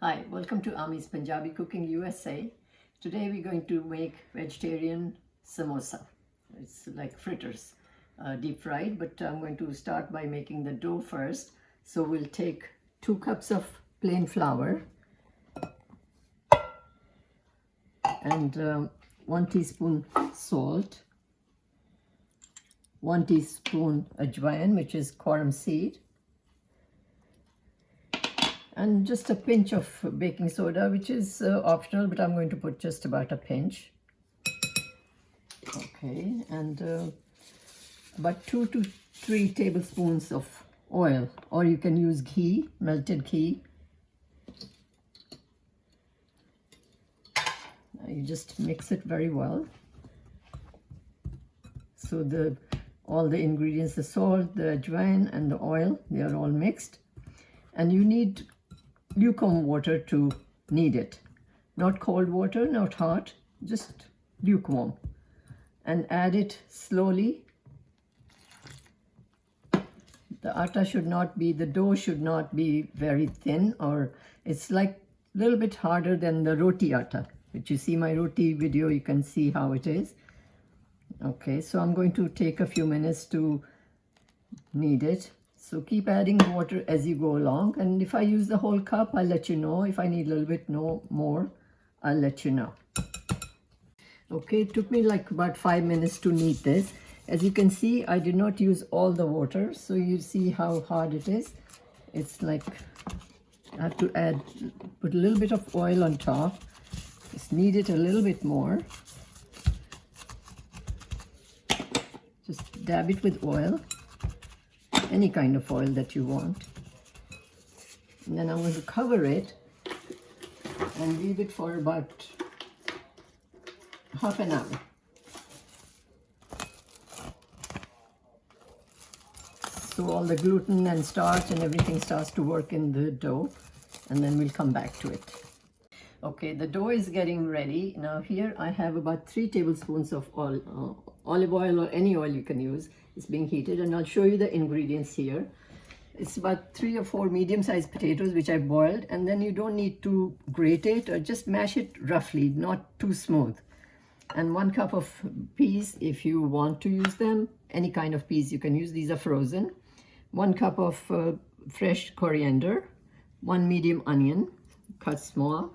Hi, welcome to Ami's Punjabi Cooking USA. Today we're going to make vegetarian samosa. It's like fritters, deep fried, but I'm going to start by making the dough first. So we'll take 2 cups of plain flour and 1 teaspoon salt, 1 teaspoon ajwain, which is Coram seed, and just a pinch of baking soda, which is optional, but I'm going to put just about a pinch. Okay, and about 2 to 3 tablespoons of oil, or you can use ghee, melted ghee. You just mix it very well. So all the ingredients, the salt, the ajwain, and the oil, they are all mixed. And you need lukewarm water to knead it. Not cold water, not hot, just lukewarm. And add it slowly. The dough should not be very thin, or it's like a little bit harder than the roti atta. If you see my roti video, you can see how it is. Okay, so I'm going to take a few minutes to knead it. So keep adding water as you go along, and if I use the whole cup, I'll let you know. If I need a little bit more, I'll let you know. Okay, it took me like about 5 minutes to knead this. As you can see, I did not use all the water, so you see how hard it is. It's like I have to put a little bit of oil on top. Just knead it a little bit more. Just dab it with oil, any kind of oil that you want. And then I'm going to cover it and leave it for about half an hour. So all the gluten and starch and everything starts to work in the dough, and then we'll come back to it. Okay, the dough is getting ready. Now here I have about 3 tablespoons of oil, olive oil or any oil you can use. It's being heated, and I'll show you the ingredients here. It's about 3 or 4 medium-sized potatoes which I boiled, and then you don't need to grate it, or just mash it roughly, not too smooth. And 1 cup of peas if you want to use them. Any kind of peas you can use, these are frozen. 1 cup of fresh coriander, 1 medium onion cut small,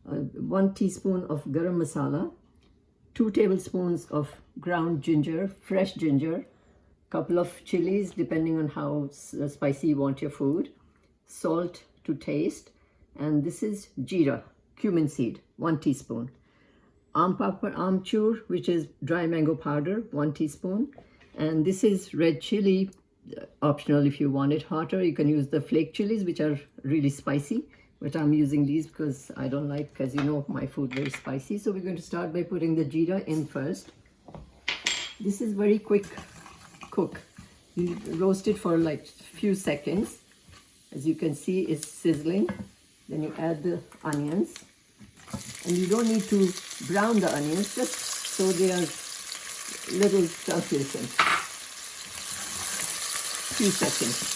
1 teaspoon of garam masala, 2 tablespoons of ground ginger, fresh ginger, couple of chilies depending on how spicy you want your food, salt to taste, and this is jeera, cumin seed, 1 teaspoon, amchur, which is dry mango powder, 1 teaspoon, and this is red chili, optional. If you want it hotter, you can use the flake chilies, which are really spicy, but I'm using these because I don't like, as you know, my food very spicy. So we're going to start by putting the jeera in first. This is very quick cook. You roast it for like a few seconds. As you can see, it's sizzling. Then you add the onions, and you don't need to brown the onions, just so they are little translucent. Few seconds.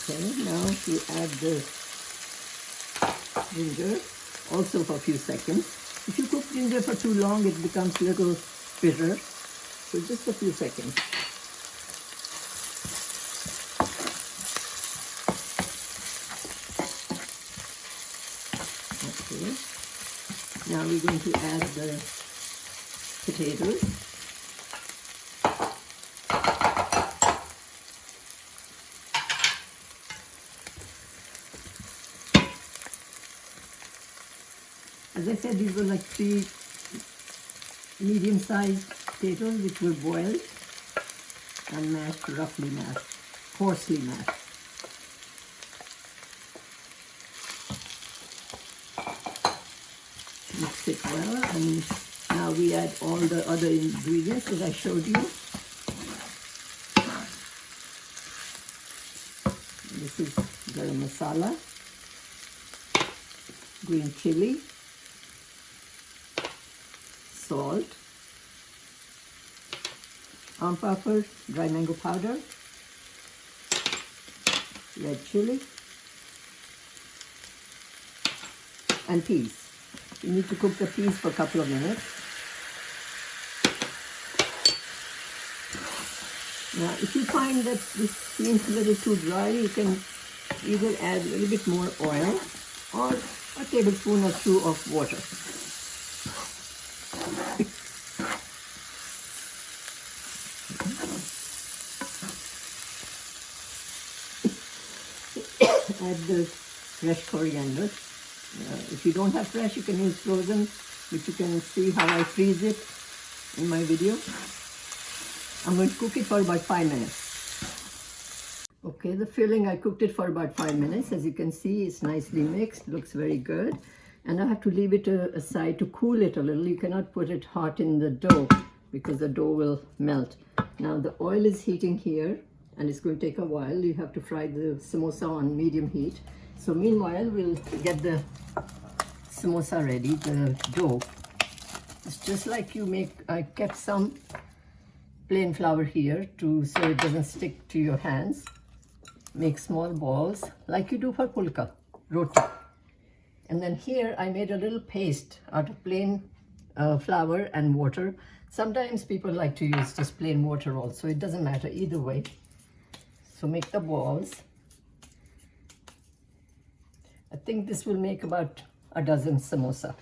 Okay, now you add the ginger, also for a few seconds. If you cook ginger for too long, it becomes a little bitter, so just a few seconds. Okay, now we're going to add the potatoes. As I said, these were like 3 medium-sized potatoes which were boiled and mashed, roughly mashed, coarsely mashed. Mix it well, and now we add all the other ingredients that I showed you. This is garam masala, green chili, salt, pepper, dry mango powder, red chili, and peas. You need to cook the peas for a couple of minutes. Now, if you find that this seems a little too dry, you can either add a little bit more oil or a tablespoon or two of water. Add the fresh coriander. If you don't have fresh, you can use frozen, which you can see how I freeze it in my video. I'm going to cook it for about 5 minutes. Okay, the filling, I cooked it for about 5 minutes. As you can see, it's nicely mixed, looks very good. And I have to leave it aside to cool it a little. You cannot put it hot in the dough because the dough will melt. Now the oil is heating here and it's going to take a while. You have to fry the samosa on medium heat. So meanwhile, we'll get the samosa ready, the dough. It's just like you make, I kept some plain flour here so it doesn't stick to your hands. Make small balls like you do for pulka, roti. And then here I made a little paste out of plain flour and water. Sometimes people like to use just plain water also. It doesn't matter either way. So make the balls. I think this will make about a dozen samosa.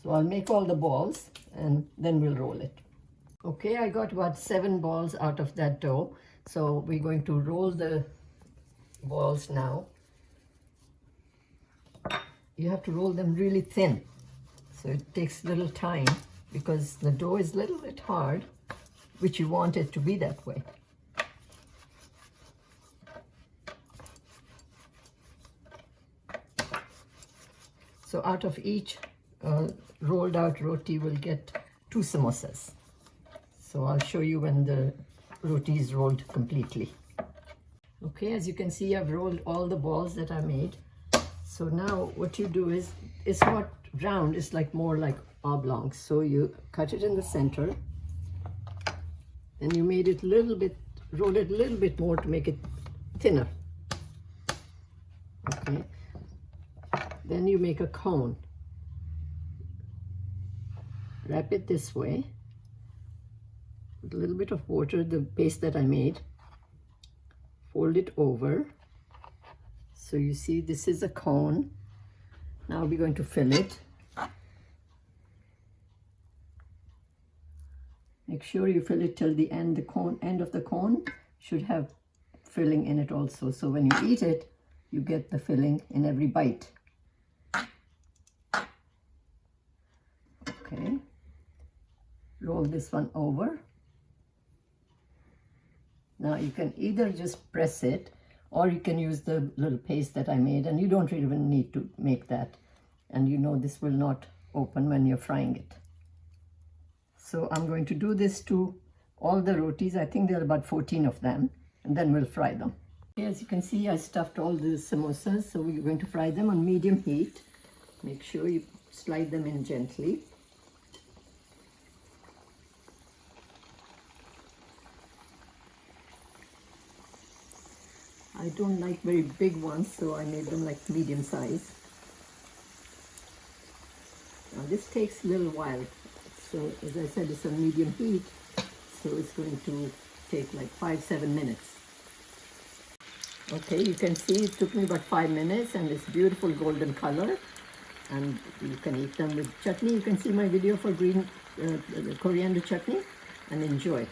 So I'll make all the balls and then we'll roll it. Okay, I got about 7 balls out of that dough. So we're going to roll the balls now. You have to roll them really thin. So it takes a little time because the dough is a little bit hard, which you want it to be that way. So out of each rolled out roti, we'll get 2 samosas. So I'll show you when the roti is rolled completely. Okay, as you can see, I've rolled all the balls that I made. So now what you do is, it's not round, it's like more like oblong. So you cut it in the center and you made it a little bit, roll it a little bit more to make it thinner. Okay, then you make a cone. Wrap it this way with a little bit of water, the paste that I made. Fold it over. So you see this is a cone. Now we're going to fill it. Make sure you fill it till the end. The end of the cone should have filling in it also. So when you eat it, you get the filling in every bite. Okay. Roll this one over. Now you can either just press it or you can use the little paste that I made, and you don't even need to make that. And you know this will not open when you're frying it. So I'm going to do this to all the rotis. I think there are about 14 of them, and then we'll fry them. Okay, as you can see, I stuffed all the samosas, so we're going to fry them on medium heat. Make sure you slide them in gently. I don't like very big ones, so I made them like medium size. Now this takes a little while. So as I said, it's on medium heat, so it's going to take like 5-7 minutes. Okay, you can see it took me about 5 minutes and it's beautiful golden color. And you can eat them with chutney. You can see my video for green coriander chutney and enjoy.